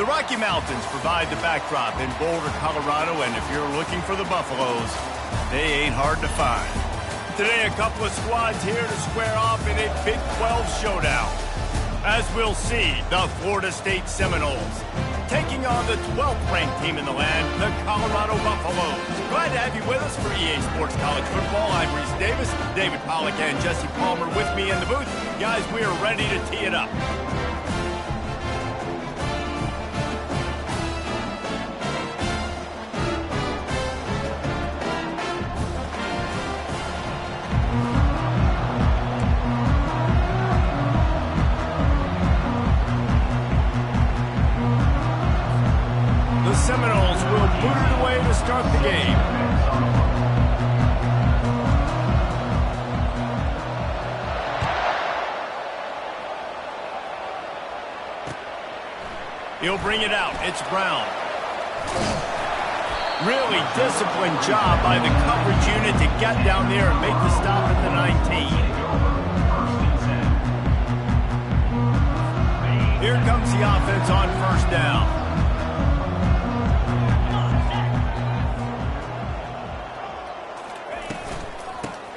The Rocky Mountains provide the backdrop in Boulder, Colorado, and if you're looking for the Buffaloes, they ain't hard to find. Today, a couple of squads here to square off in a Big 12 showdown. As we'll see, the Florida State Seminoles taking on the 12th-ranked team in the land, the Colorado Buffaloes. Glad to have you with us for EA Sports College Football. I'm Reese Davis, David Pollack and Jesse Palmer with me in the booth. Guys, we are ready to tee it up. The Seminoles will boot it away to start the game. He'll bring it out. It's Brown. Really disciplined job by the coverage unit to get down there and make the stop at the 19. Here comes the offense on first down.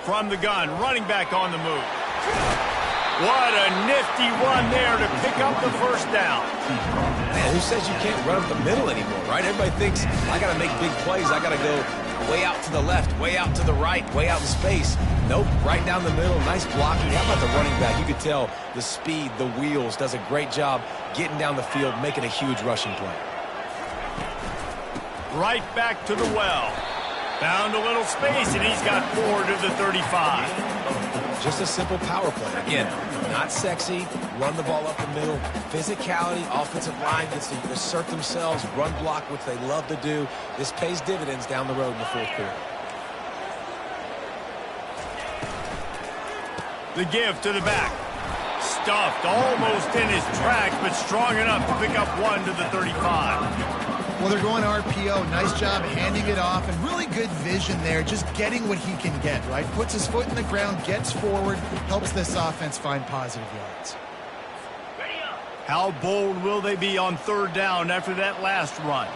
From the gun, running back on the move. What a nifty run there to pick up the first down. Man, who says you can't run up the middle anymore, right? Everybody thinks, I got to make big plays. I got to go way out to the left, way out to the right, way out in space. Nope, right down the middle. Nice blocking. How about the running back? You could tell the speed, the wheels, does a great job getting down the field, making a huge rushing play. Right back to the well. Found a little space, and he's got 4 to the 35. Just a simple power play. Again, not sexy, run the ball up the middle. Physicality, offensive line gets to assert themselves, run block, which they love to do. This pays dividends down the road in the fourth quarter. The give to the back. Stuffed almost in his tracks, but strong enough to pick up 1 to the 35. Well, they're going RPO. Nice job handing it off, and really good vision there, just getting what he can get, right? Puts his foot in the ground, gets forward, helps this offense find positive yards. How bold will they be on third down after that last run?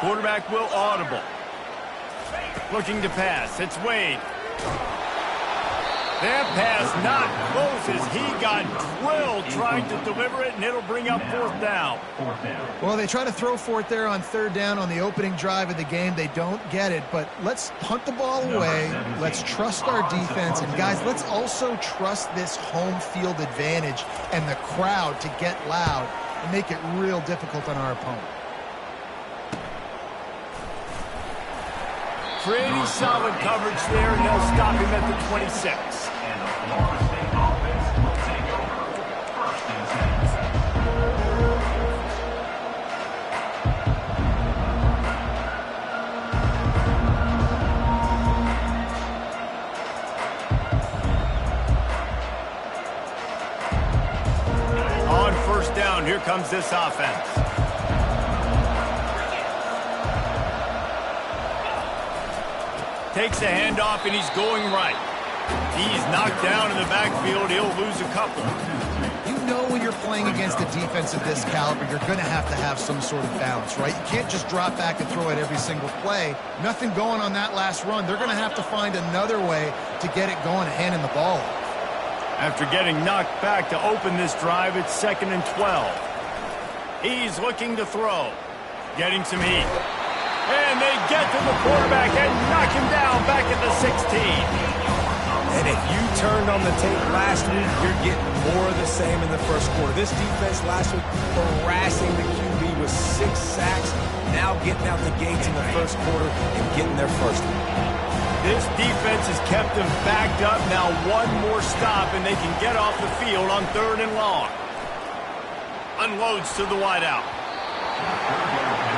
Quarterback will audible. Looking to pass. It's Wade. That pass not close as he got drilled trying to deliver it, and it'll bring up fourth down. Well, they try to throw for it there on third down on the opening drive of the game. They don't get it, but let's punt the ball away. Let's trust our defense. And, guys, let's also trust this home field advantage and the crowd to get loud and make it real difficult on our opponent. Pretty solid coverage there, and they'll stop him at the 26. On first down, here comes this offense. Takes a handoff, and he's going right. He's knocked down in the backfield. He'll lose a couple. You know when you're playing against a defense of this caliber, you're going to have some sort of balance, right? You can't just drop back and throw it every single play. Nothing going on that last run. They're going to have to find another way to get it going, handing the ball off. After getting knocked back to open this drive, it's 2nd and 12. He's looking to throw. Getting some heat. And they get to the quarterback and knock him down back at the 16. And if you turned on the tape last week, you're getting more of the same in the first quarter. This defense last week harassing the QB with 6 sacks, now getting out the gates in the first quarter and getting their first one. This defense has kept them backed up. Now one more stop and they can get off the field on 3rd and long. Unloads to the wideout.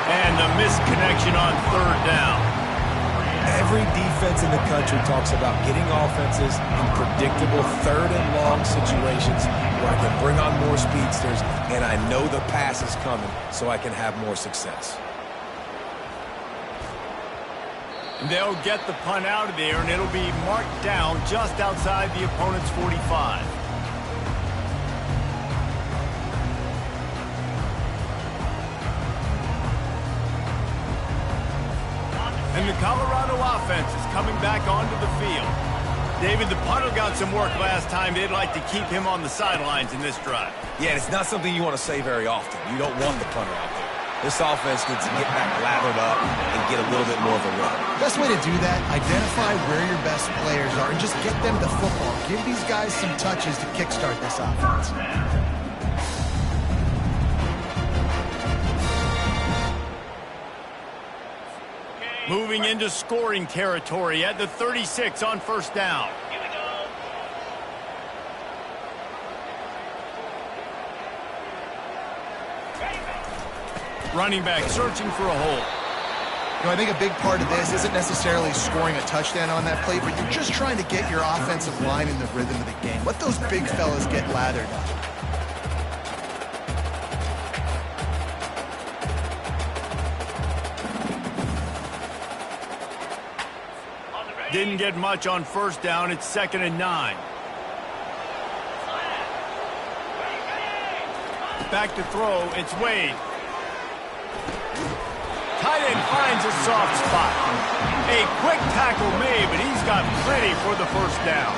And the misconnection on 3rd down. Every defense in the country talks about getting offenses in predictable 3rd and long situations where I can bring on more speedsters and I know the pass is coming so I can have more success. And they'll get the punt out of there, and it'll be marked down just outside the opponent's 45. Colorado offense is coming back onto the field. David, the punter got some work last time. They'd like to keep him on the sidelines in this drive. Yeah, it's not something you want to say very often. You don't want the punter out there. This offense needs to get back lathered up and get a little bit more of a run. Best way to do that, identify where your best players are and just get them the football. Give these guys some touches to kickstart this offense. Moving into scoring territory at the 36 on first down. Running back searching for a hole. You know, I think a big part of this isn't necessarily scoring a touchdown on that play, but you're just trying to get your offensive line in the rhythm of the game. Let those big fellas get lathered up. Didn't get much on first down. It's 2nd and 9. Back to throw. It's Wade. Tight end finds a soft spot. A quick tackle made, but he's got plenty for the first down.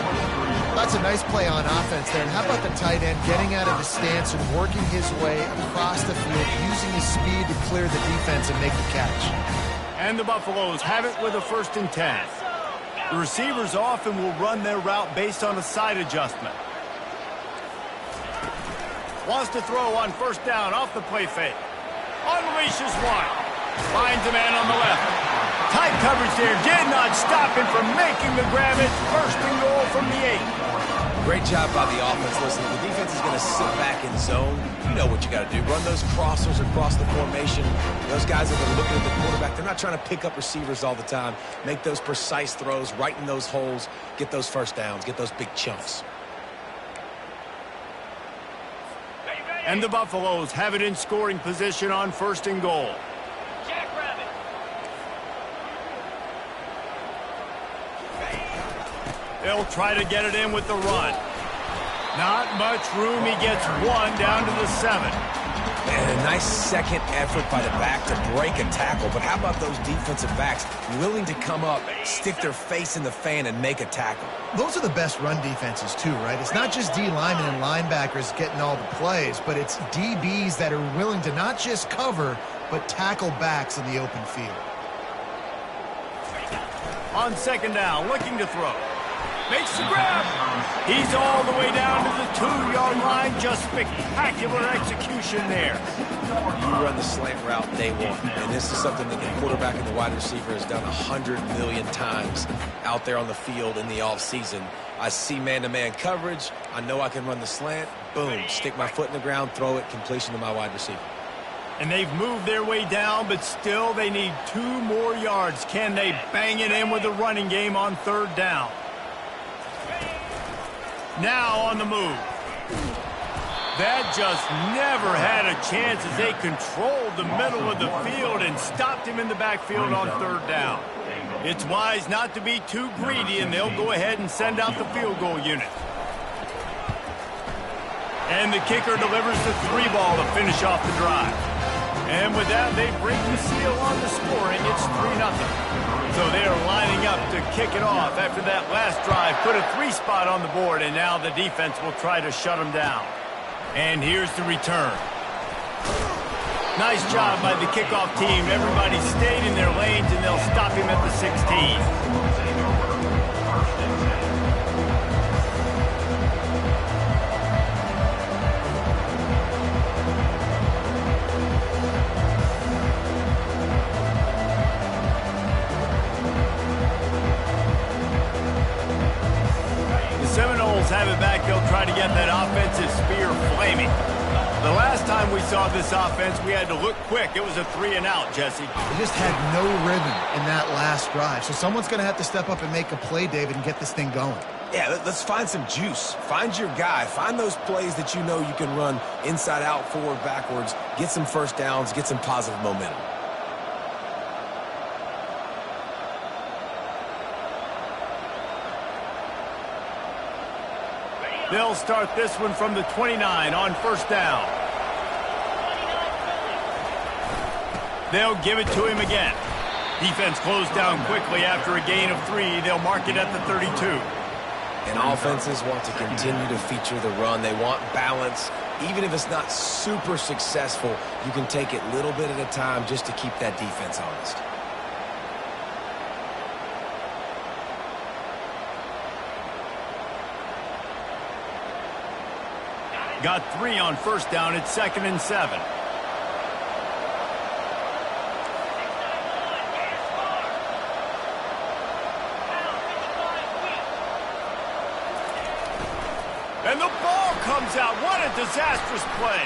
That's a nice play on offense there. And how about the tight end getting out of his stance and working his way across the field, using his speed to clear the defense and make the catch. And the Buffaloes have it with a 1st and 10. The receivers often will run their route based on a side adjustment. Wants to throw on first down off the play fake. Unleashes one. Finds a man on the left. Tight coverage there. Did not stop him from making the grab. It's 1st and goal from the 8. Great job by the offense. Listen, if the defense is going to sit back in zone, you know what you got to do. Run those crossers across the formation. Those guys are going to look at the quarterback. They're not trying to pick up receivers all the time. Make those precise throws, right in those holes, get those first downs, get those big chunks. And the Buffaloes have it in scoring position on 1st and goal. They'll try to get it in with the run. Not much room. He gets one down to the 7. And a nice second effort by the back to break a tackle. But how about those defensive backs willing to come up, stick their face in the fan, and make a tackle? Those are the best run defenses too, right? It's not just D linemen and linebackers getting all the plays, but it's DBs that are willing to not just cover, but tackle backs in the open field. On 2nd down, looking to throw. Makes the grab. He's all the way down to the 2-yard line. Just spectacular execution there. You run the slant route day one, and this is something that the quarterback and the wide receiver has done 100 million times out there on the field in the offseason. I see man-to-man coverage. I know I can run the slant. Boom, stick my foot in the ground, throw it, completion to my wide receiver. And they've moved their way down, but still they need 2 more yards. Can they bang it in with the running game on 3rd down? Now on the move. That just never had a chance as they controlled the middle of the field and stopped him in the backfield on 3rd down. It's wise not to be too greedy, and they'll go ahead and send out the field goal unit. And the kicker delivers the 3 ball to finish off the drive. And with that, they break the seal on the scoring. It's 3-0. So they are lining up to kick it off after that last drive. Put a 3 spot on the board, and now the defense will try to shut them down. And here's the return. Nice job by the kickoff team. Everybody stayed in their lanes, and they'll stop him at the 16. Have it back. They'll try to get that offensive spear flaming. The last time we saw this offense, we had to look quick. It was a 3-and-out, Jesse. They just had no rhythm in that last drive. So someone's going to have to step up and make a play, David, and get this thing going. Yeah, let's find some juice. Find your guy. Find those plays that you know you can run inside out, forward, backwards. Get some first downs. Get some positive momentum. They'll start this one from the 29 on 1st down. They'll give it to him again. Defense closed down quickly after a gain of 3. They'll mark it at the 32. And offenses want to continue to feature the run. They want balance. Even if it's not super successful, you can take it little bit at a time just to keep that defense honest. Got 3 on first down. It's 2nd and 7. And the ball comes out. What a disastrous play.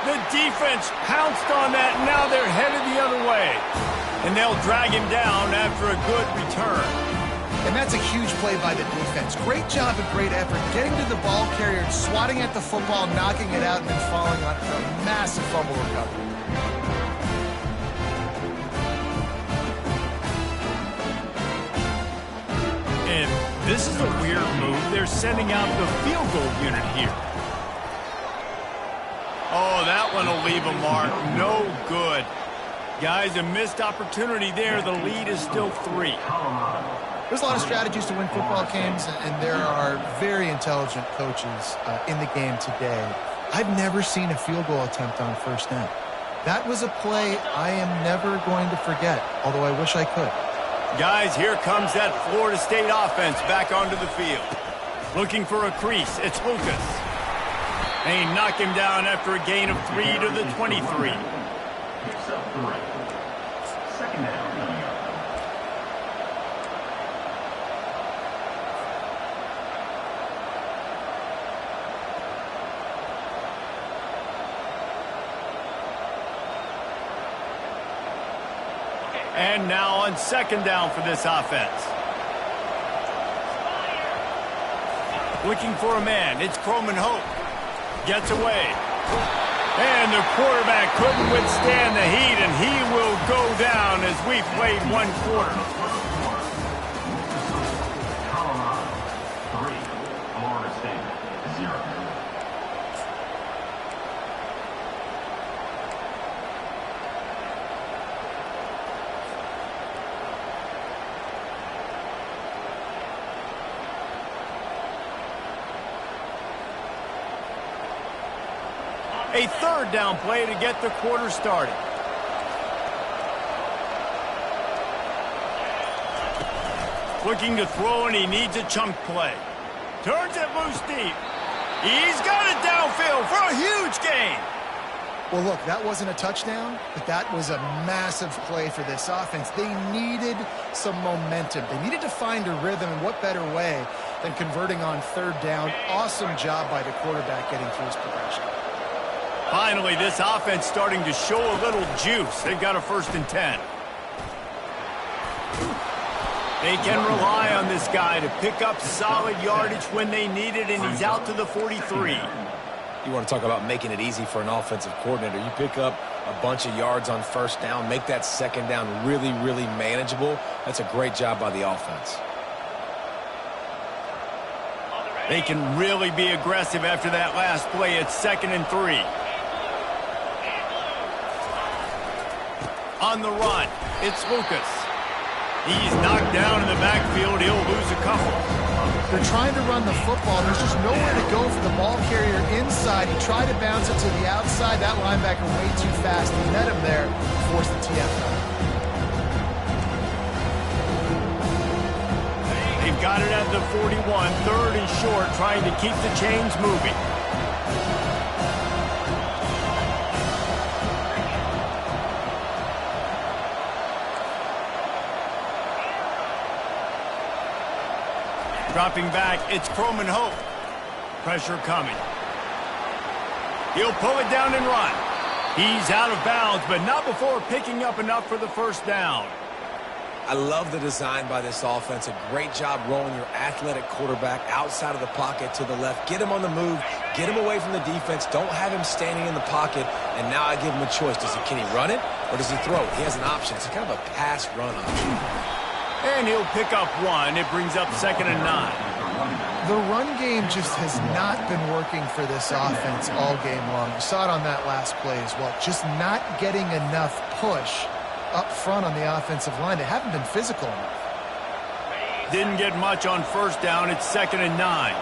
The defense pounced on that, and now they're headed the other way. And they'll drag him down after a good return. And that's a huge play by the defense. Great job and great effort getting to the ball carrier and swatting at the football, knocking it out, and then falling on a massive fumble recovery. And this is a weird move. They're sending out the field goal unit here. Oh, that one will leave a mark. No good. Guys, a missed opportunity there. The lead is still 3. There's a lot of strategies to win football games, and there are very intelligent coaches in the game today. I've never seen a field goal attempt on first down. That was a play I am never going to forget, although I wish I could. Guys, here comes that Florida State offense back onto the field. Looking for a crease. It's Lucas. They knock him down after a gain of 3 to the 23. Second down. And now on 2nd down for this offense. Looking for a man. It's Croman Hope. Gets away. And the quarterback couldn't withstand the heat, and he will go down as we played 1 quarter. Colorado 3, Florida State 0. A 3rd down play to get the quarter started. Looking to throw, and he needs a chunk play. Turns it loose deep. He's got it downfield for a huge gain. Well, look, that wasn't a touchdown, but that was a massive play for this offense. They needed some momentum. They needed to find a rhythm, and what better way than converting on 3rd down. Awesome job by the quarterback getting through his progression. Finally, this offense starting to show a little juice. They've got a 1st and 10. They can rely on this guy to pick up solid yardage when they need it, and he's out to the 43. You want to talk about making it easy for an offensive coordinator. You pick up a bunch of yards on first down, make that 2nd down really, really manageable. That's a great job by the offense. They can really be aggressive after that last play. It's 2nd and 3. On the run, it's Lucas. He's knocked down in the backfield. He'll lose a couple. They're trying to run the football. There's just nowhere to go for the ball carrier inside. He tried to bounce it to the outside. That linebacker way too fast. He met him there, forced the TFL. They've got it at the 41. 3rd and short, trying to keep the chains moving. Dropping back, it's Croman Hope. Pressure coming. He'll pull it down and run. He's out of bounds, but not before picking up enough for the 1st down. I love the design by this offense. A great job rolling your athletic quarterback outside of the pocket to the left. Get him on the move. Get him away from the defense. Don't have him standing in the pocket. And now I give him a choice. Can he run it or does he throw it? He has an option. It's kind of a pass-run option. And he'll pick up 1. It brings up 2nd and 9. The run game just has not been working for this offense all game long. You saw it on that last play as well. Just not getting enough push up front on the offensive line. They haven't been physical enough. Didn't get much on first down. It's 2nd and 9.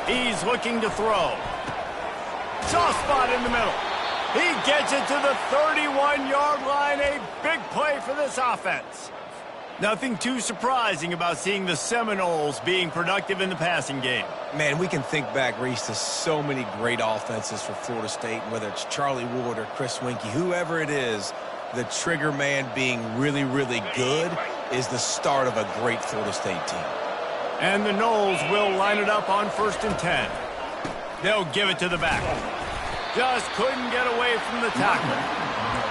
He's looking to throw. Soft spot in the middle. He gets it to the 31-yard line. A big play for this offense. Nothing too surprising about seeing the Seminoles being productive in the passing game. Man, we can think back, Reese, to so many great offenses for Florida State, whether it's Charlie Ward or Chris Winkie, whoever it is, the trigger man being really, really good is the start of a great Florida State team. And the Noles will line it up on 1st and 10. They'll give it to the back. Just couldn't get away from the tackle.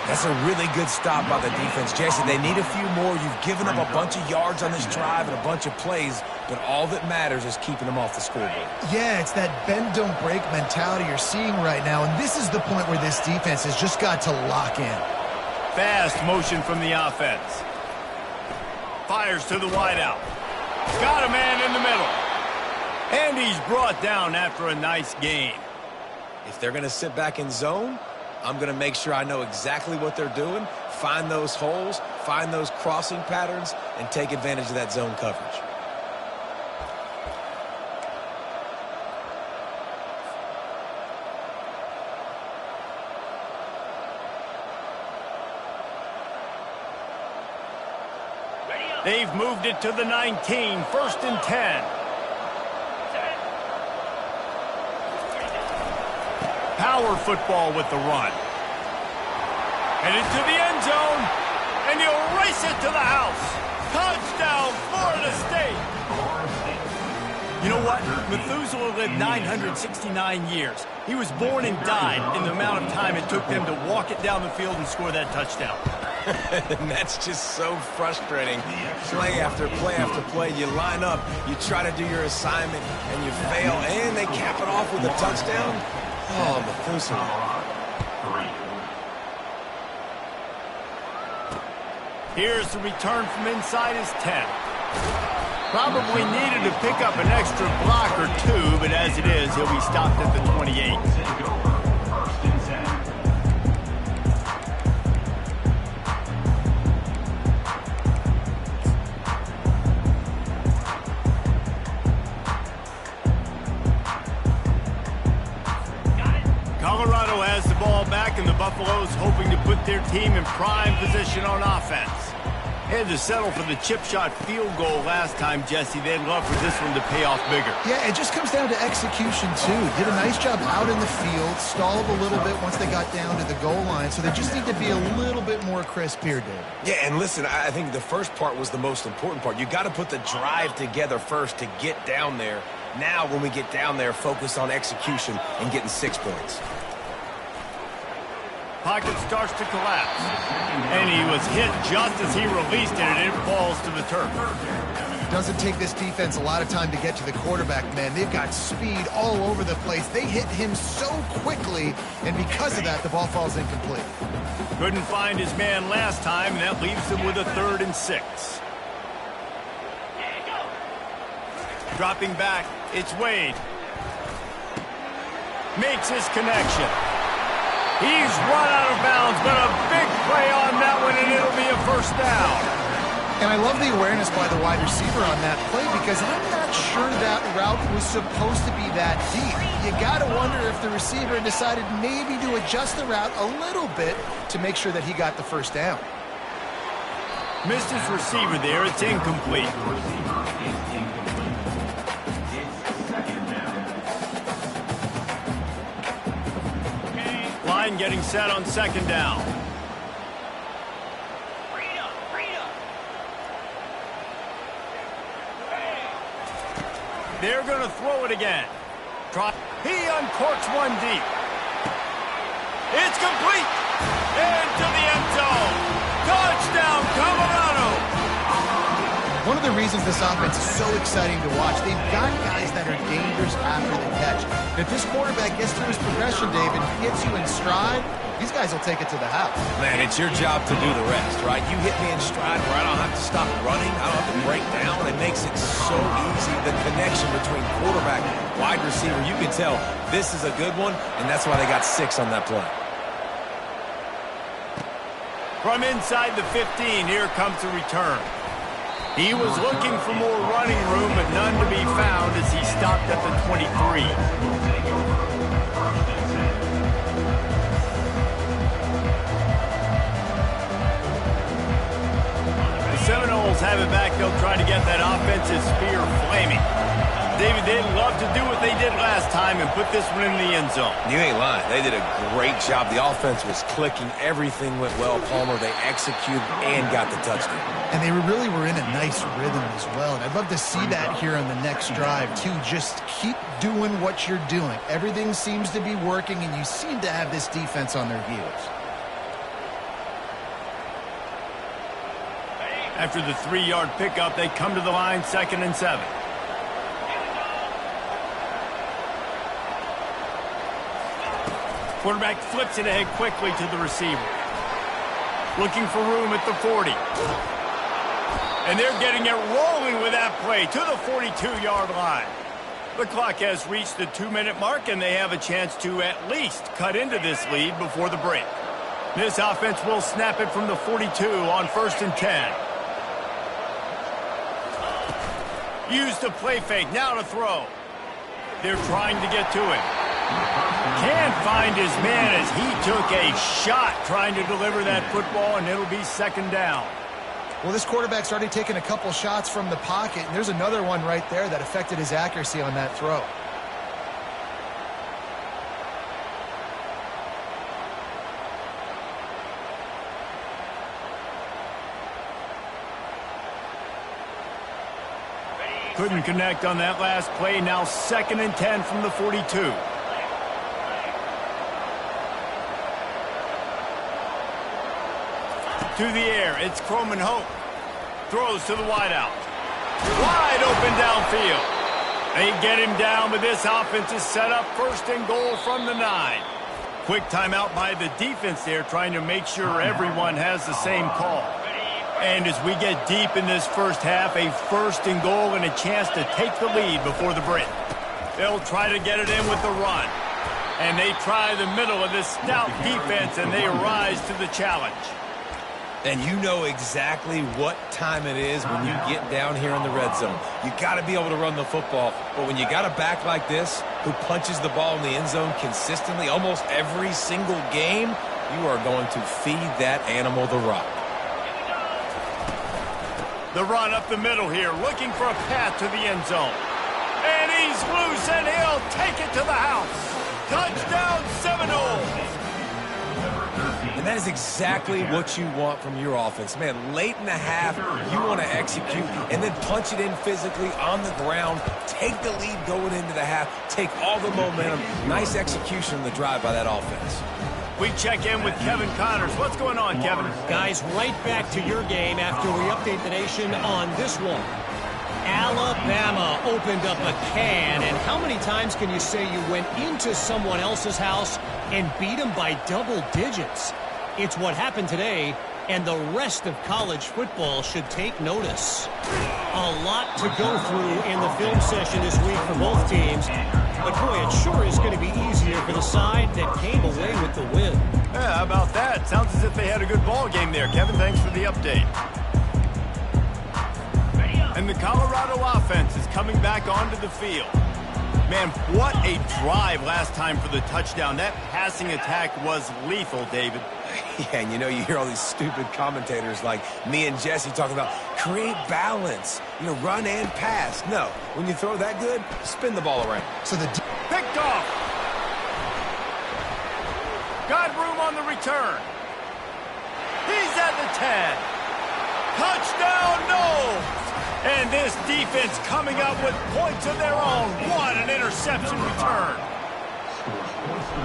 That's a really good stop by the defense, Jesse. They need a few more. You've given up a bunch of yards on this drive and a bunch of plays, but all that matters is keeping them off the scoreboard. Yeah, it's that bend, don't break mentality you're seeing right now, and this is the point where this defense has just got to lock in. Fast motion from the offense. Fires to the wideout. Got a man in the middle. And he's brought down after a nice gain. If they're going to sit back in zone, I'm going to make sure I know exactly what they're doing, find those holes, find those crossing patterns, and take advantage of that zone coverage. They've moved it to the 19, 1st and 10. Power football with the run. And into the end zone, and he'll race it to the house. Touchdown, Florida State. You know what? Methuselah lived 969 years. He was born and died in the amount of time it took them to walk it down the field and score that touchdown. And that's just so frustrating. Play after play after play, you line up, you try to do your assignment, and you fail, and they cap it off with a touchdown. Oh, Methuselah. Here's the return from inside his 10. Probably needed to pick up an extra block or two, but as it is, he'll be stopped at the 28. Colorado has the ball back, and the Buffaloes hoping to put their team in prime position on offense. Had to settle for the chip shot field goal last time, Jesse. They'd love for this one to pay off bigger. Yeah, it just comes down to execution, too. Did a nice job out in the field, stalled a little bit once they got down to the goal line, so they just need to be a little bit more crisp here, Dave. Yeah, and listen, I think the first part was the most important part. You got to put the drive together first to get down there. Now, when we get down there, focus on execution and getting 6 points. Pocket starts to collapse. And he was hit just as he released it, and it falls to the turf. Doesn't take this defense a lot of time to get to the quarterback, man. They've got speed all over the place. They hit him so quickly, and because of that, the ball falls incomplete. Couldn't find his man last time, and that leaves him with a 3rd and 6. Dropping back, it's Wade. Makes his connection. He's run out of bounds, but a big play on that one, and it'll be a 1st down. And I love the awareness by the wide receiver on that play, because I'm not sure that route was supposed to be that deep. You got to wonder if the receiver decided maybe to adjust the route a little bit to make sure that he got the 1st down. Missed his receiver there. It's incomplete. Line getting set on 2nd down. They're going to throw it again. He uncorks one deep. It's complete. Into the end zone. Touchdown, Colorado. One of the reasons this offense is so exciting to watch, they've got guys that are dangerous after the catch. And if this quarterback gets through his progression, David, gets you in stride, these guys will take it to the house. Man, it's your job to do the rest, right? You hit me in stride where I don't have to stop running. I don't have to break down. It makes it so easy. The connection between quarterback and wide receiver, you can tell this is a good one, and that's why they got 6 on that play. From inside the 15, here comes the return. He was looking for more running room, but none to be found as he stopped at the 23. The Seminoles have it back. They'll try to get that offensive spear flaming. David, they'd love to do what they did last time and put this one in the end zone. You ain't lying. They did a great job. The offense was clicking. Everything went well, Palmer. They executed and got the touchdown. And they really were in a nice rhythm as well. And I'd love to see that here on the next drive, too. Just keep doing what you're doing. Everything seems to be working, and you seem to have this defense on their heels. After the 3-yard pickup, they come to the line, 2nd and 7. Quarterback flips it ahead quickly to the receiver. Looking for room at the 40. And they're getting it rolling with that play to the 42-yard line. The clock has reached the 2-minute mark, and they have a chance to at least cut into this lead before the break. This offense will snap it from the 42 on 1st and 10. Use the play fake, now to throw. They're trying to get to it. Can't find his man as he took a shot trying to deliver that football, and it'll be 2nd down. Well, this quarterback's already taken a couple shots from the pocket, and there's another one right there that affected his accuracy on that throw. Couldn't connect on that last play. Now 2nd and 10 from the 42. To the air, it's Croman Hope. Throws to the wideout. Wide open downfield. They get him down, but this offense is set up 1st and goal from the 9. Quick timeout by the defense there, trying to make sure everyone has the same call. And as we get deep in this first half, a 1st and goal and a chance to take the lead before the break. They'll try to get it in with the run. And they try the middle of this stout defense, and they rise to the challenge. And you know exactly what time it is when you get down here in the red zone. You got to be able to run the football. But when you got a back like this who punches the ball in the end zone consistently almost every single game, you are going to feed that animal the rock. The run up the middle here, looking for a path to the end zone. And he's loose, and he'll take it to the house. Touchdown, Seminoles! And that is exactly what you want from your offense. Man, late in the half, you want to execute and then punch it in physically on the ground, take the lead going into the half, take all the momentum. Nice execution on the drive by that offense. We check in with Kevin Connors. What's going on, Kevin? Guys, right back to your game after we update the nation on this one. Alabama opened up a can, and how many times can you say you went into someone else's house and beat them by double digits? It's what happened today, and the rest of college football should take notice. A lot to go through in the film session this week for both teams, but boy, it sure is going to be easier for the side that came away with the win. Yeah, how about that? Sounds as if they had a good ball game there. Kevin, thanks for the update. And the Colorado offense is coming back onto the field. Man, what a drive last time for the touchdown. That passing attack was lethal, David. Yeah, and you know, you hear all these stupid commentators like me and Jesse talking about create balance, you know, run and pass. No, when you throw that good, spin the ball around. So the Picked off. Got room on the return. He's at the 10. Touchdown, no! And this defense coming up with points of their own. What an interception return.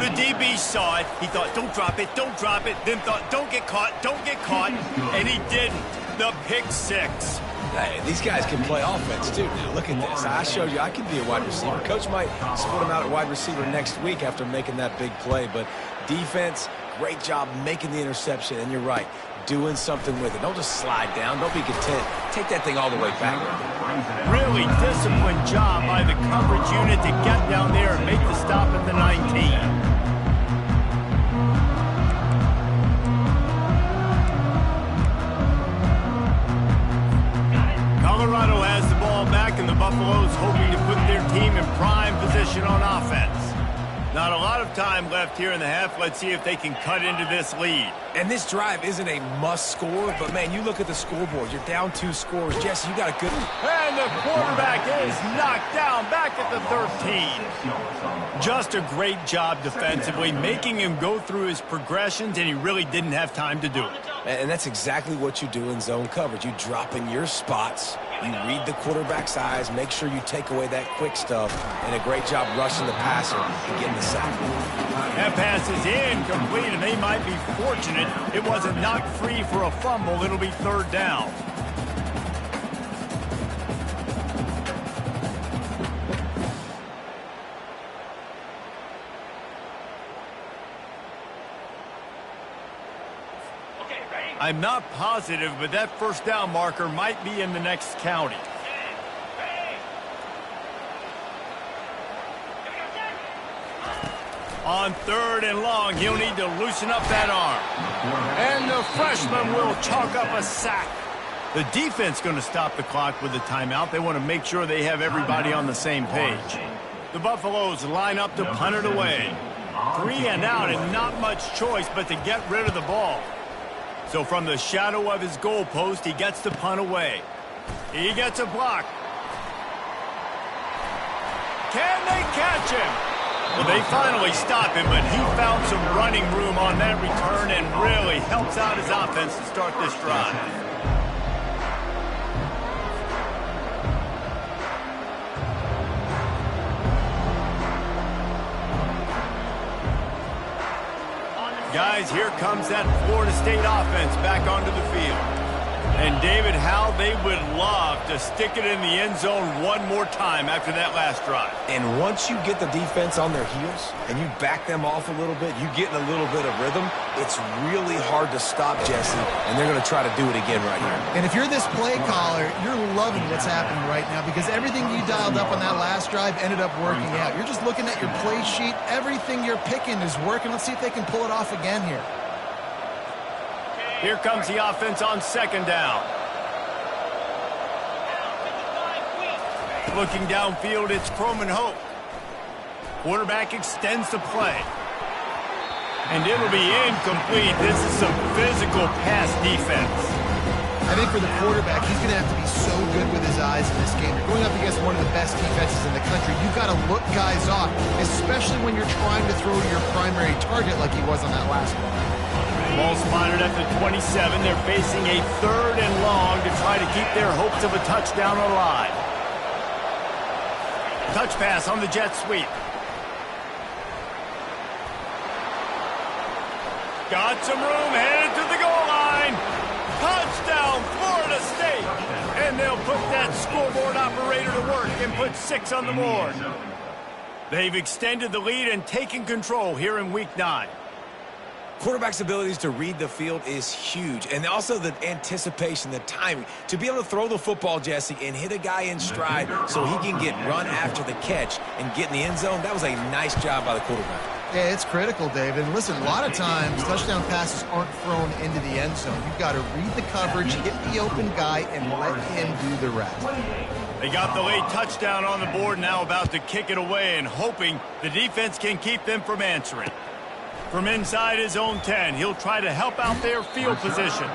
The DB saw it. He thought, don't drop it, don't drop it. Then thought, don't get caught, don't get caught. And he didn't. The pick six. Hey, these guys can play offense, too. Now, look at this. I showed you I can be a wide receiver. Coach might split him out at wide receiver next week after making that big play. But defense, great job making the interception, and you're right, doing something with it. Don't just slide down. Don't be content. Take that thing all the way back. Really disciplined job by the coverage unit to get down there and make the stop at the 19. Colorado has the ball back, and the Buffaloes hoping to put their team in prime position on offense. Not a lot of time left here in the half. Let's see if they can cut into this lead. And this drive isn't a must score, but, man, you look at the scoreboard. You're down 2 scores. Jesse, you got a good... And the quarterback is knocked down back at the 13. Just a great job defensively, making him go through his progressions, and he really didn't have time to do it. And that's exactly what you do in zone coverage. You drop in your spots. You read the quarterback's eyes, make sure you take away that quick stuff, and a great job rushing the passer and getting the sack. That pass is incomplete, and they might be fortunate it wasn't knocked free for a fumble. It'll be 3rd down. I'm not positive, but that 1st down marker might be in the next county. On 3rd and long, he'll need to loosen up that arm. And the freshman will chalk up a sack. The defense going to stop the clock with a timeout. They want to make sure they have everybody on the same page. The Buffaloes line up to punt it away. 3 and out, and not much choice but to get rid of the ball. So from the shadow of his goalpost, he gets the punt away. He gets a block. Can they catch him? Well, they finally stop him, but he found some running room on that return and really helps out his offense to start this drive. Guys, here comes that Florida State offense back onto the field. And, David, how they would love to stick it in the end zone one more time after that last drive. And once you get the defense on their heels and you back them off a little bit, you get in a little bit of rhythm, it's really hard to stop, Jesse, and they're going to try to do it again right here. And if you're this play caller, you're loving what's happening right now because everything you dialed up on that last drive ended up working out. You're just looking at your play sheet. Everything you're picking is working. Let's see if they can pull it off again here. Here comes the offense on 2nd down. Looking downfield, it's Croman Hope. Quarterback extends the play. And it'll be incomplete. This is some physical pass defense. I think for the quarterback, he's going to have to be so good with his eyes in this game. You're going up against one of the best defenses in the country. You've got to look guys off, especially when you're trying to throw to your primary target like he was on that last one. Ball spotted at the 27. They're facing a 3rd and long to try to keep their hopes of a touchdown alive. Touch pass on the jet sweep. Got some room, headed to the goal line. Touchdown, Florida State. And they'll put that scoreboard operator to work and put 6 on the board. They've extended the lead and taken control here in Week 9. Quarterback's abilities to read the field is huge, and also the anticipation, the timing. To be able to throw the football, Jesse, and hit a guy in stride so he can get run after the catch and get in the end zone, that was a nice job by the quarterback. Yeah, it's critical, David. And listen, a lot of times touchdown passes aren't thrown into the end zone. You've got to read the coverage, hit the open guy, and let him do the rest. They got the late touchdown on the board, now about to kick it away and hoping the defense can keep them from answering. From inside his own 10, he'll try to help out their field position.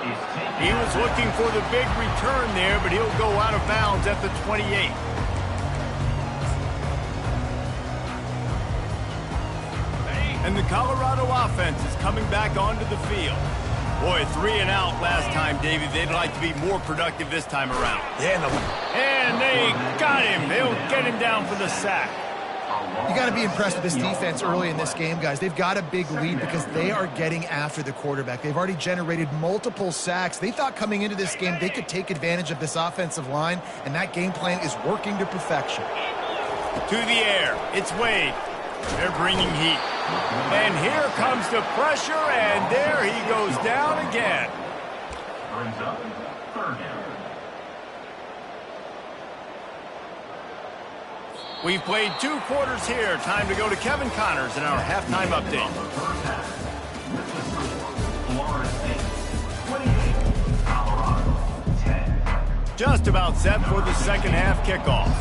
He was looking for the big return there, but he'll go out of bounds at the 28. And the Colorado offense is coming back onto the field. Boy, 3 and out last time, Davey. They'd like to be more productive this time around. Yeah, and they got him. They'll get him down for the sack. You got to be impressed with this defense early in this game, guys. They've got a big lead because they are getting after the quarterback. They've already generated multiple sacks. They thought coming into this game they could take advantage of this offensive line, and that game plan is working to perfection. To the air. It's Wade. They're bringing heat. And here comes the pressure, and there he goes down again. Brings up third down. We've played 2 quarters here. Time to go to Kevin Connors in our halftime update. First half. With the score, Florida State 28, Colorado 10. Just about set for the second half kickoff.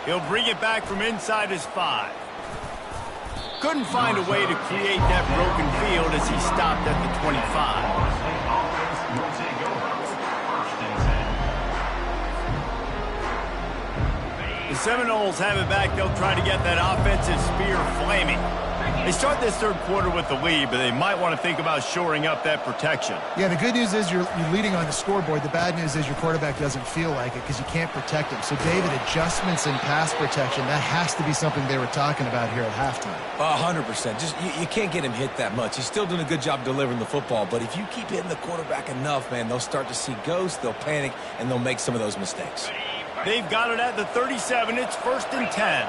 He'll bring it back from inside his 5. Couldn't find a way to create that broken field as he stopped at the 25. The Seminoles have it back. They'll try to get that offensive spear flaming. They start this third quarter with the lead, but they might want to think about shoring up that protection. Yeah, the good news is you're leading on the scoreboard. The bad news is your quarterback doesn't feel like it because you can't protect him. So, David, adjustments in pass protection, that has to be something they were talking about here at halftime. 100%. Just you can't get him hit that much. He's still doing a good job delivering the football, but if you keep hitting the quarterback enough, man, they'll start to see ghosts, they'll panic, and they'll make some of those mistakes. They've got it at the 37. It's 1st and 10.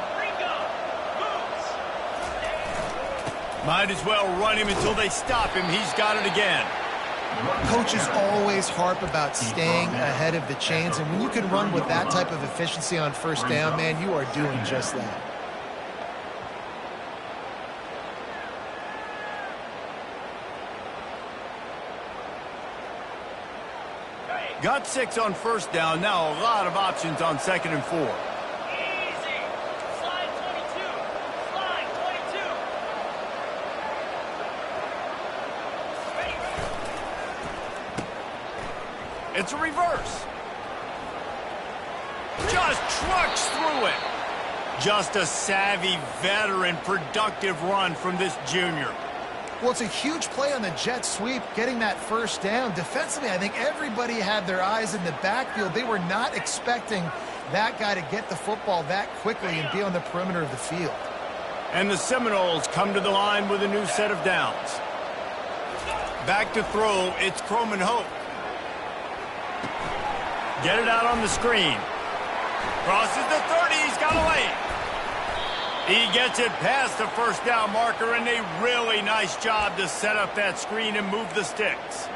Might as well run him until they stop him. He's got it again. Coaches always harp about staying ahead of the chains, and when you can run with that type of efficiency on first down, man, you are doing just that. Got 6 on first down. Now a lot of options on 2nd and 4. It's a reverse. Just trucks through it. Just a savvy, veteran, productive run from this junior. Well, it's a huge play on the jet sweep, getting that first down. Defensively, I think everybody had their eyes in the backfield. They were not expecting that guy to get the football that quickly and be on the perimeter of the field. And the Seminoles come to the line with a new set of downs. Back to throw, it's Croman Hope. Get it out on the screen. Crosses the 30, he's got a lane. He gets it past the first down marker, and a really nice job to set up that screen and move the sticks.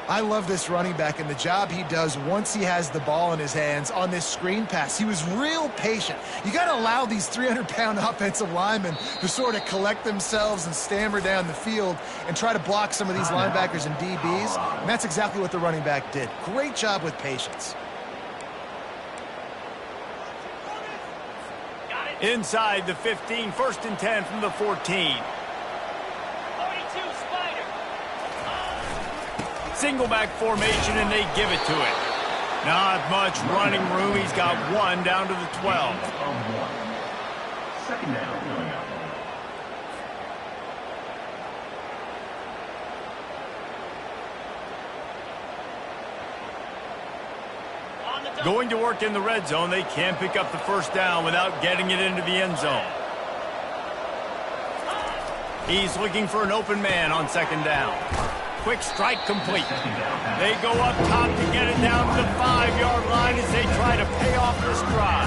I love this running back and the job he does once he has the ball in his hands on this screen pass. He was real patient. You got to allow these 300-pound offensive linemen to sort of collect themselves and stammer down the field and try to block some of these linebackers and DBs, and that's exactly what the running back did. Great job with patience. Inside the 15, 1st and 10 from the 14. Single back formation, and they give it to it. Not much running room. He's got 1 down to the 12. Second down. Going to work in the red zone. They can't pick up the first down without getting it into the end zone. He's looking for an open man on 2nd down. Quick strike complete. They go up top to get it down to the 5-yard line as they try to pay off this drive.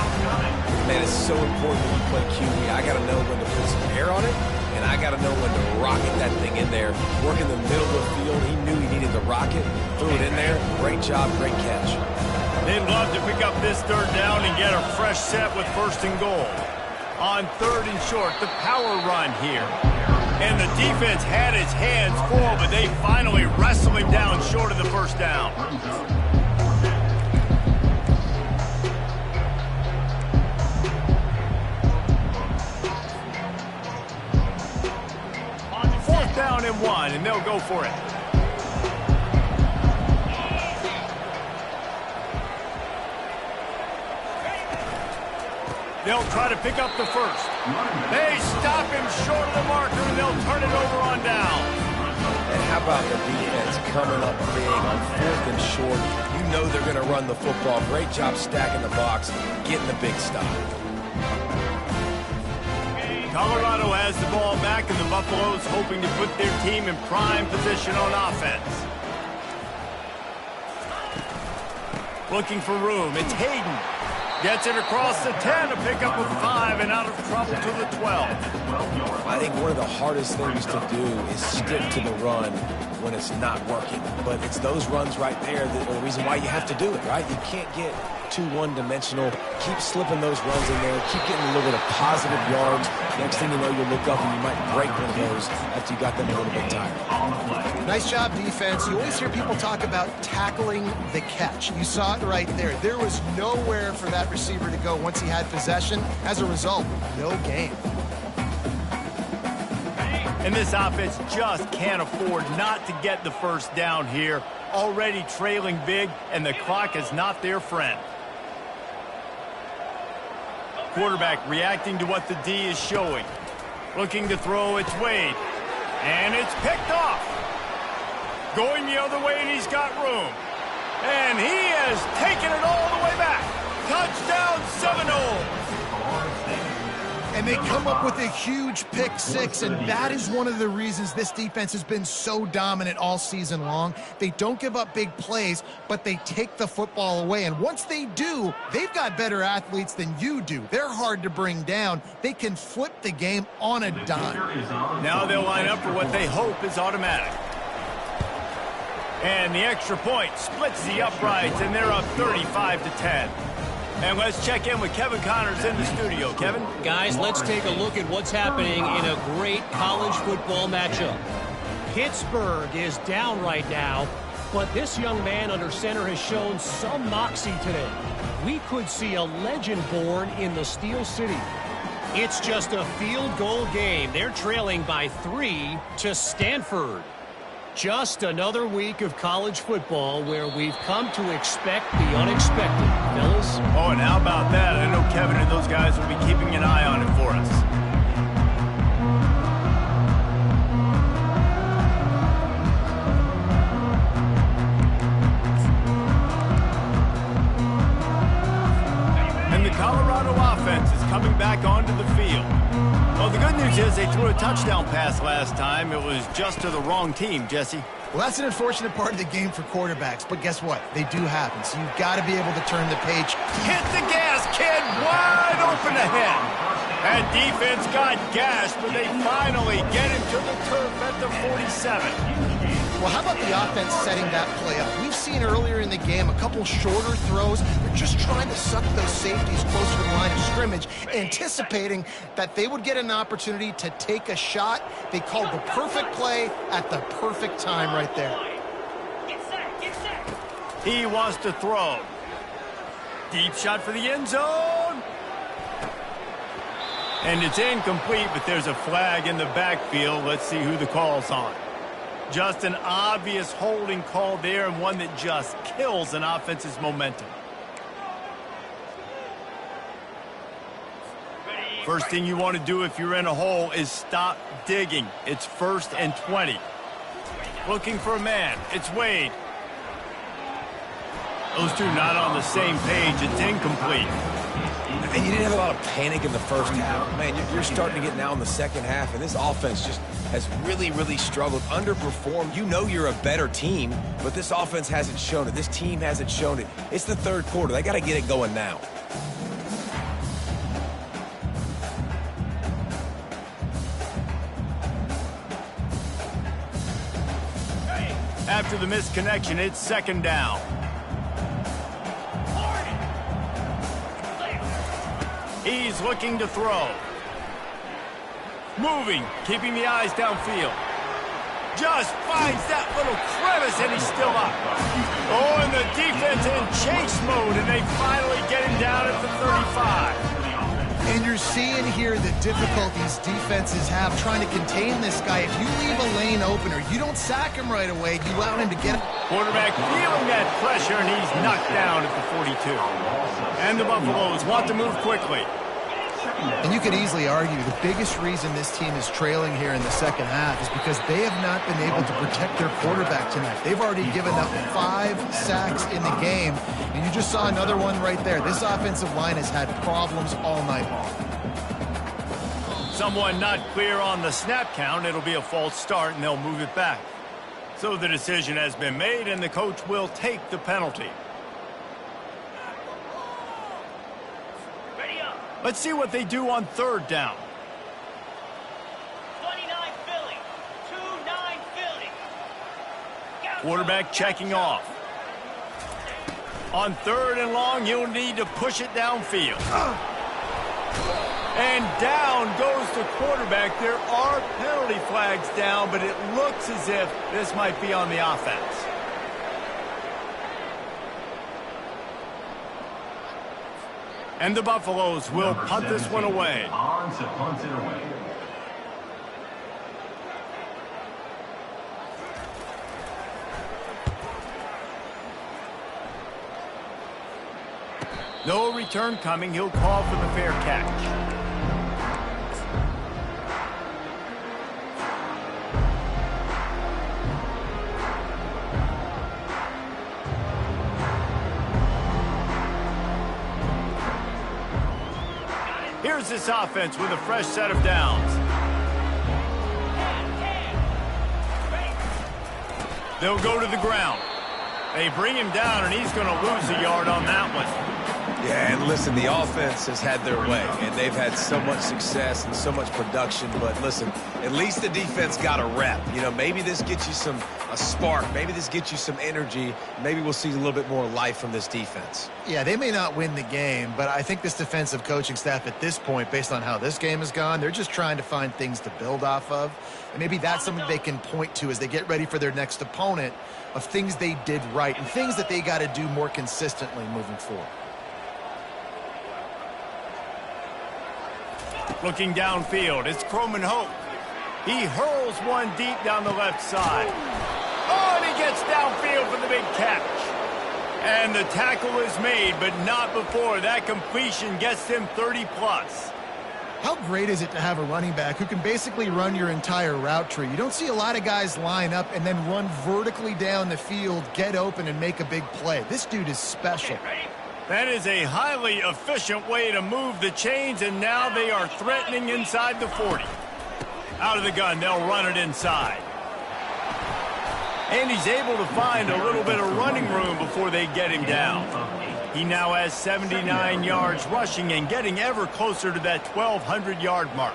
Man, it's so important when you play QB. I got to know when to put some air on it, and I got to know when to rocket that thing in there. Work in the middle of the field. He knew he needed the rocket. Threw it in there. Great job, great catch. They'd love to pick up this 3rd down and get a fresh set with 1st and goal. On 3rd and short, the power run here. And the defense had his hands full, but they finally wrestle him down short of the first down. 4th down and 1, and they'll go for it. They'll try to pick up the first. They stop him short of the marker, and they'll turn it over on down. And how about the defense coming up big on 4th and short? You know they're going to run the football. Great job stacking the box, getting the big stop. Colorado has the ball back, and the Buffaloes hoping to put their team in prime position on offense. Looking for room. It's Hayden. Gets it across the 10 to pick up a 5 and out of trouble to the 12. I think one of the hardest things to do is stick to the run when it's not working. But it's those runs right there that are the reason why you have to do it, right? You can't get too one-dimensional. Keep slipping those runs in there. Keep getting a little bit of positive yards. Next thing you know, you'll look up and you might break one of those after you got them a little bit tired. Nice job, defense. You always hear people talk about tackling the catch. You saw it right there. There was nowhere for that receiver to go once he had possession. As a result, no gain. And this offense just can't afford not to get the first down here. Already trailing big, and the clock is not their friend. Quarterback reacting to what the D is showing. Looking to throw, it's Wade. And it's picked off. Going the other way, and he's got room. And he has taken it all the way back. Touchdown, Seminoles. And they come up with a huge pick six, and that is one of the reasons this defense has been so dominant all season long. They don't give up big plays, but they take the football away. And once they do, they've got better athletes than you do. They're hard to bring down. They can flip the game on a dime. Now they'll line up for what they hope is automatic. And the extra point splits the uprights, and they're up 35-10. And let's check in with Kevin Connors in the studio. Kevin? Guys, let's take a look at what's happening in a great college football matchup. Pittsburgh is down right now, but this young man under center has shown some moxie today. We could see a legend born in the Steel City. It's just a field goal game. They're trailing by 3 to Stanford. Just another week of college football where we've come to expect the unexpected, fellas. Oh, and how about that? I know Kevin and those guys will be keeping an eye on it for us. And the Colorado offense is coming back onto the field. Well, the good news is they threw a touchdown pass last time. It was just to the wrong team, Jesse. Well, that's an unfortunate part of the game for quarterbacks, but guess what? They do happen, so you've got to be able to turn the page. Hit the gas, kid! Wide open ahead. And defense got gashed, but they finally get him to the turf at the 47. Well, how about the offense setting that play up? We've seen earlier in the game a couple shorter throws. They're just trying to suck those safeties closer to the line of scrimmage, anticipating that they would get an opportunity to take a shot. They called the perfect play at the perfect time right there. He wants to throw. Deep shot for the end zone. And it's incomplete, but there's a flag in the backfield. Let's see who the call's on. Just an obvious holding call there, and one that just kills an offense's momentum. First thing you want to do if you're in a hole is stop digging. It's 1st and 20. Looking for a man. It's Wade. Those two not on the same page. It's incomplete. And you didn't have a lot of panic in the first half. Man, you're starting to get now in the second half, and this offense just has really, really struggled, underperformed. You know you're a better team, but this offense hasn't shown it. This team hasn't shown it. It's the third quarter. They got to get it going now. After the missed connection, it's 2nd down. He's looking to throw. Moving, keeping the eyes downfield. Just finds that little crevice, and he's still up. Oh, and the defense in chase mode, and they finally get him down at the 35. And you're seeing here the difficulties defenses have trying to contain this guy. If you leave a lane open or you don't sack him right away, you allow him to get it. Quarterback feeling that pressure, and he's knocked down at the 42. And the Buffaloes want to move quickly. And you could easily argue the biggest reason this team is trailing here in the second half is because they have not been able to protect their quarterback tonight. They've already given up 5 sacks in the game, and you just saw another one right there. This offensive line has had problems all night long. Someone not clear on the snap count. It'll be a false start, and they'll move it back. So the decision has been made, and the coach will take the penalty. Let's see what they do on third down. 29 Philly. 2-9 Philly. Quarterback checking off. On third and long, he'll need to push it downfield. And down goes the quarterback. There are penalty flags down, but it looks as if this might be on the offense. And the Buffaloes will punt this one away. On to punt it away. No return coming. He'll call for the fair catch. Here's this offense with a fresh set of downs. They'll go to the ground. They bring him down, and he's going to lose a yard on that one. Yeah, and listen, the offense has had their way, and they've had so much success and so much production. But listen, at least the defense got a rep. You know, maybe this gets you a spark. Maybe this gets you some energy. Maybe we'll see a little bit more life from this defense. Yeah, they may not win the game, but I think this defensive coaching staff at this point, based on how this game has gone, they're just trying to find things to build off of. And maybe that's something they can point to as they get ready for their next opponent, of things they did right and things that they got to do more consistently moving forward. Looking downfield, it's Croman Hope. He hurls one deep down the left side. Oh, and he gets downfield for the big catch. And the tackle is made, but not before that completion gets them 30-plus. How great is it to have a running back who can basically run your entire route tree? You don't see a lot of guys line up and then run vertically down the field, get open, and make a big play. This dude is special. That is a highly efficient way to move the chains, and now they are threatening inside the 40. Out of the gun, they'll run it inside. And he's able to find a little bit of running room before they get him down. He now has 79 yards rushing and getting ever closer to that 1,200-yard mark.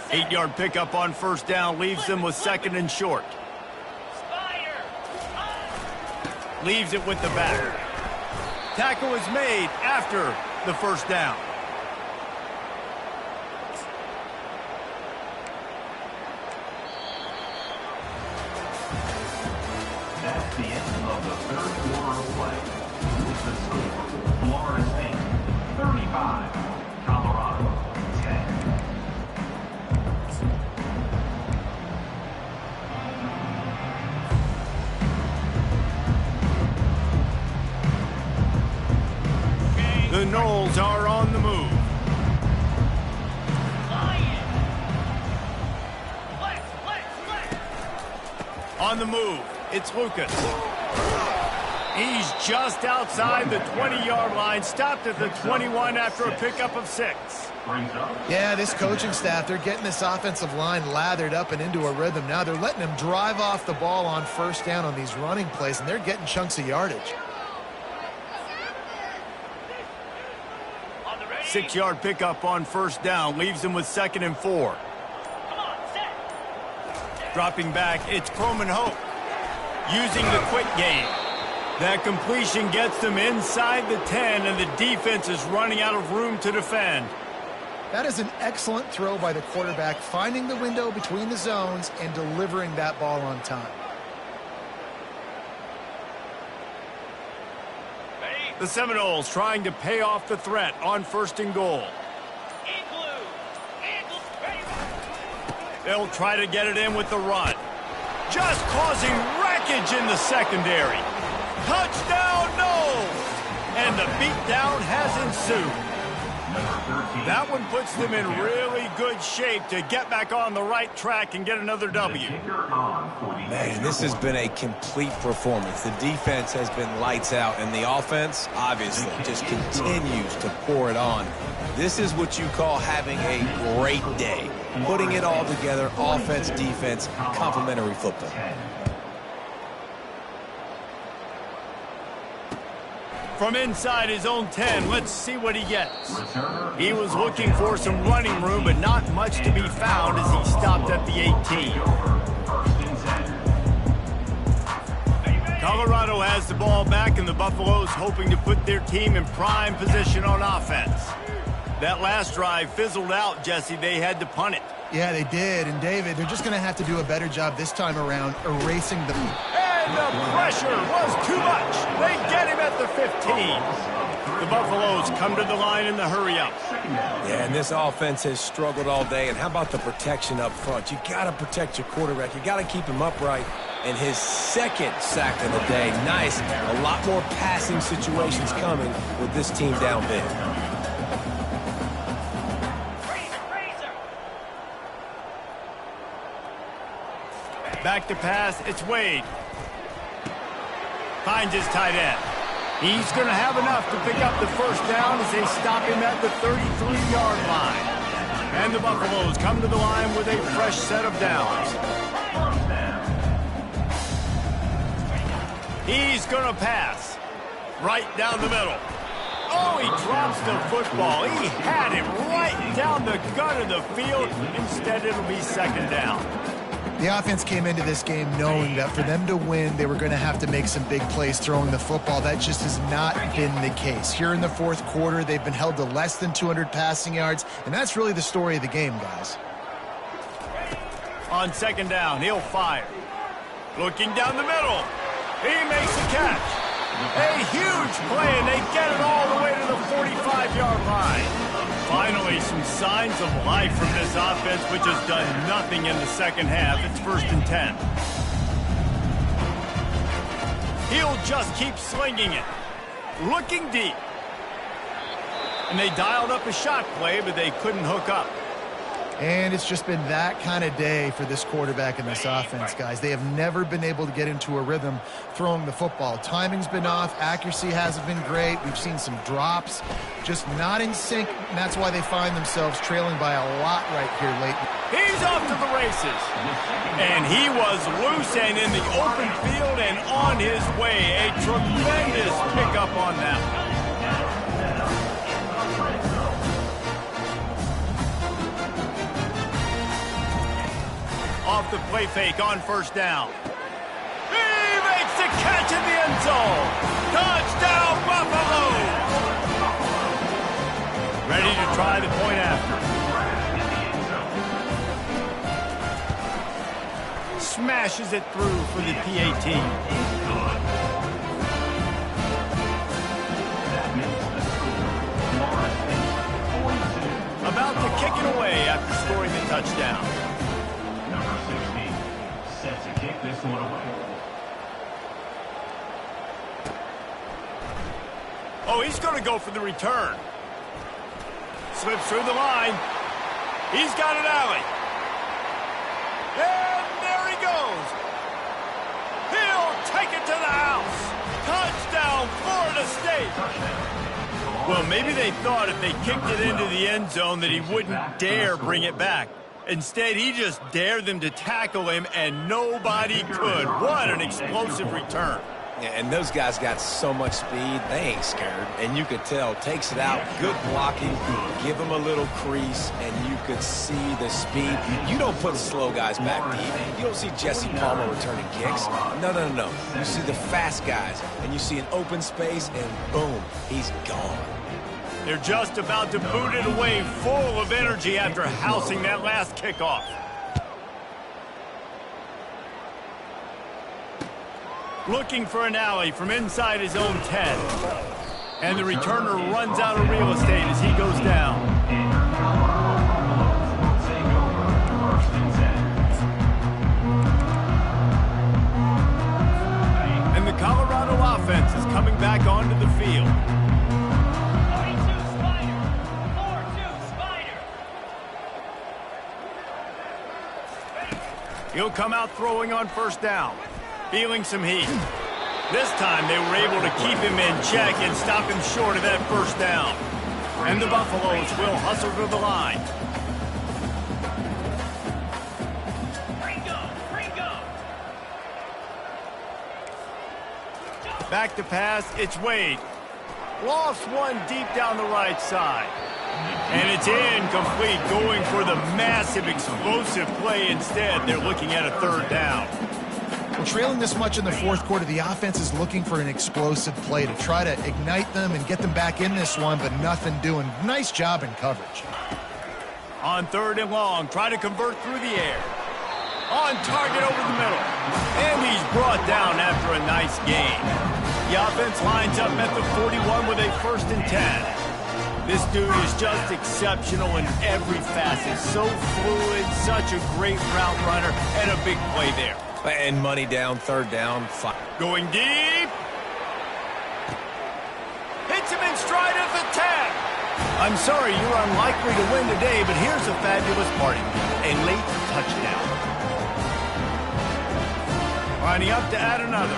8-yard pickup on first down leaves them with second and short. Leaves it with the back. Tackle is made after the first down. That's the end of the third quarter of play. The score, Florida State 35, Colorado 10. The Noles are on the move. On the move, it's Lucas. He's just outside the 20-yard line, stopped at the 21 after a pickup of 6. Yeah, this coaching staff, they're getting this offensive line lathered up and into a rhythm. Now they're letting them drive off the ball on first down on these running plays, and they're getting chunks of yardage. 6-yard pickup on first down leaves them with second and 4. Dropping back, it's Croman Hope using the quick game. That completion gets them inside the 10, and the defense is running out of room to defend. That is an excellent throw by the quarterback, finding the window between the zones and delivering that ball on time. The Seminoles trying to pay off the threat on first and goal. They'll try to get it in with the run. Just causing wreckage in the secondary. Touchdown, Noles! And the beatdown has ensued. That one puts them in really good shape to get back on the right track and get another W. Man, this has been a complete performance. The defense has been lights out, and the offense, obviously, just continues to pour it on. This is what you call having a great day. Putting it all together, offense, defense, complementary football. From inside his own 10, let's see what he gets. He was looking for some running room, but not much to be found as he stopped at the 18. Colorado has the ball back, and the Buffaloes hoping to put their team in prime position on offense. That last drive fizzled out, Jesse. They had to punt it. Yeah, they did. And, David, they're just going to have to do a better job this time around erasing the... And the pressure was too much. They get him at the 15. The Buffaloes come to the line in the hurry-up. Yeah, and this offense has struggled all day. And how about the protection up front? You got to protect your quarterback. You got to keep him upright. And his second sack of the day. Nice. A lot more passing situations coming with this team down big. Back to pass, it's Wade. Finds his tight end. He's going to have enough to pick up the first down as they stop him at the 33-yard line. And the Buffaloes come to the line with a fresh set of downs. He's going to pass. Right down the middle. Oh, he drops the football. He had him right down the gut of the field. Instead, it'll be second down. The offense came into this game knowing that for them to win, they were going to have to make some big plays throwing the football. That just has not been the case. Here in the fourth quarter, they've been held to less than 200 passing yards, and that's really the story of the game, guys. On second down, he'll fire. Looking down the middle. He makes the catch. A huge play, and they get it all the way to the 45-yard line. Finally, some signs of life from this offense, which has done nothing in the second half. It's 1st and 10. He'll just keep slinging it. Looking deep. And they dialed up a shot play, but they couldn't hook up. And it's just been that kind of day for this quarterback and this offense, guys. They have never been able to get into a rhythm throwing the football. Timing's been off. Accuracy hasn't been great. We've seen some drops, just not in sync, and that's why they find themselves trailing by a lot right here late. He's off to the races. And he was loose and in the open field and on his way. A tremendous pickup on that one. Off the play fake on first down. He makes the catch in the end zone. Touchdown, Buffalo! Ready to try the point after. Smashes it through for the PAT. About to kick it away after scoring the touchdown. Set to kick this one away. Oh, he's going to go for the return. Slips through the line. He's got an alley. And there he goes. He'll take it to the house. Touchdown, Florida State. Well, maybe they thought if they kicked it into the end zone that he wouldn't dare bring it back. Instead, he just dared them to tackle him, and nobody could. What an explosive return. Yeah, and those guys got so much speed, they ain't scared. And you could tell, takes it out, good blocking, give them a little crease, and you could see the speed. You don't put slow guys back deep. You don't see Jesse Palmer returning kicks. No. You see the fast guys, and you see an open space, and boom, he's gone. They're just about to boot it away, full of energy after housing that last kickoff. Looking for an alley from inside his own 10. And the returner runs out of real estate as he goes down. And the Colorado offense is coming back onto the field. He'll come out throwing on first down, feeling some heat. This time they were able to keep him in check and stop him short of that first down. And the Buffaloes will hustle to the line. Back to pass, it's Wade. Lost one deep down the right side. And it's incomplete, going for the massive explosive play instead. They're looking at a third down. Well, trailing this much in the fourth quarter, the offense is looking for an explosive play to try to ignite them and get them back in this one, but nothing doing. Nice job in coverage. On third and long, try to convert through the air. On target over the middle. And he's brought down after a nice gain. The offense lines up at the 41 with a 1st and 10. This dude is just exceptional in every facet. So fluid, such a great route runner, and a big play there. And money down, third down. Going deep. Hits him in stride at the 10. I'm sorry, you're unlikely to win today, but here's a fabulous party. A late touchdown. Lining up to add another.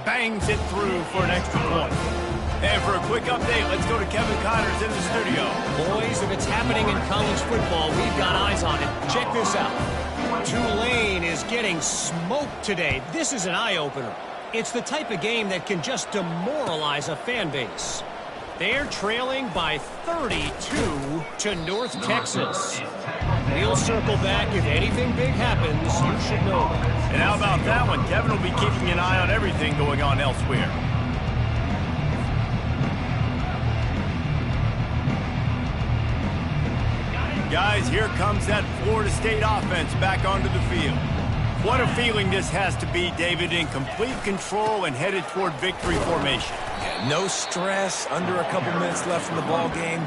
Bangs it through for an extra point. And for a quick update, let's go to Kevin Connors in the studio. Boys, if it's happening in college football, we've got eyes on it. Check this out. Tulane is getting smoked today. This is an eye-opener. It's the type of game that can just demoralize a fan base. They're trailing by 32 to North Texas. We'll circle back. If anything big happens, you should know. And how about that one? Kevin will be keeping an eye on everything going on elsewhere. Guys, here comes that Florida State offense back onto the field. What a feeling this has to be, David, in complete control and headed toward victory formation. Yeah, no stress, under a couple minutes left in the ball game,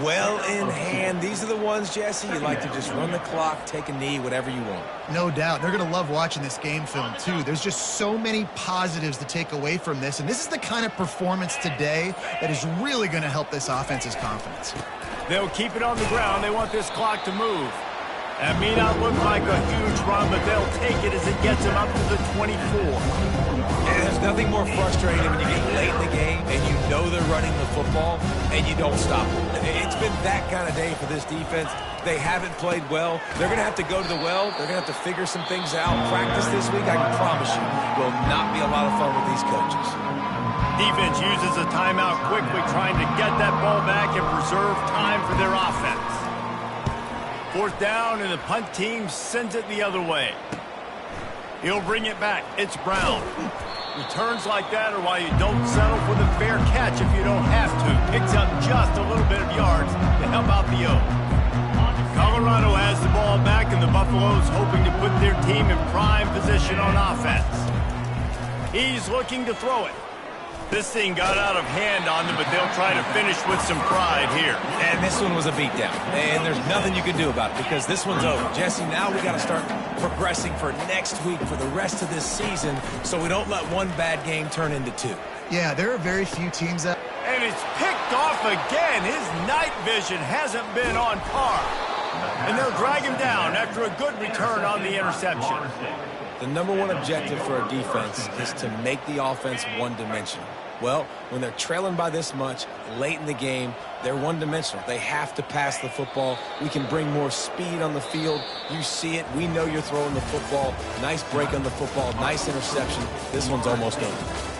well in hand. These are the ones, Jesse, you like to just run the clock, take a knee, whatever you want. No doubt. They're going to love watching this game film, too. There's just so many positives to take away from this, and this is the kind of performance today that is really going to help this offense's confidence. They'll keep it on the ground. They want this clock to move. That may not look like a huge run, but they'll take it as it gets them up to the 24. And there's nothing more frustrating when you get late in the game and you know they're running the football and you don't stop them. It's been that kind of day for this defense. They haven't played well. They're going to have to go to the well. They're going to have to figure some things out. Practice this week, I can promise you, will not be a lot of fun with these coaches. Defense uses a timeout quickly, trying to get that ball back and preserve time for their offense. Fourth down, and the punt team sends it the other way. He'll bring it back. It's Brown. Returns like that are why you don't settle for the fair catch if you don't have to. Picks up just a little bit of yards to help out the O. Colorado has the ball back, and the Buffaloes hoping to put their team in prime position on offense. He's looking to throw it. This thing got out of hand on them, but they'll try to finish with some pride here. And this one was a beatdown. And there's nothing you can do about it because this one's over. Jesse, now we got to start progressing for next week for the rest of this season so we don't let one bad game turn into two. Yeah, there are very few teams that... And it's picked off again. His night vision hasn't been on par. And they'll drag him down after a good return on the interception. The number one objective for a defense is to make the offense one-dimensional. Well, when they're trailing by this much late in the game, they're one-dimensional. They have to pass the football. We can bring more speed on the field. You see it. We know you're throwing the football. Nice break on the football. Nice interception. This one's almost over.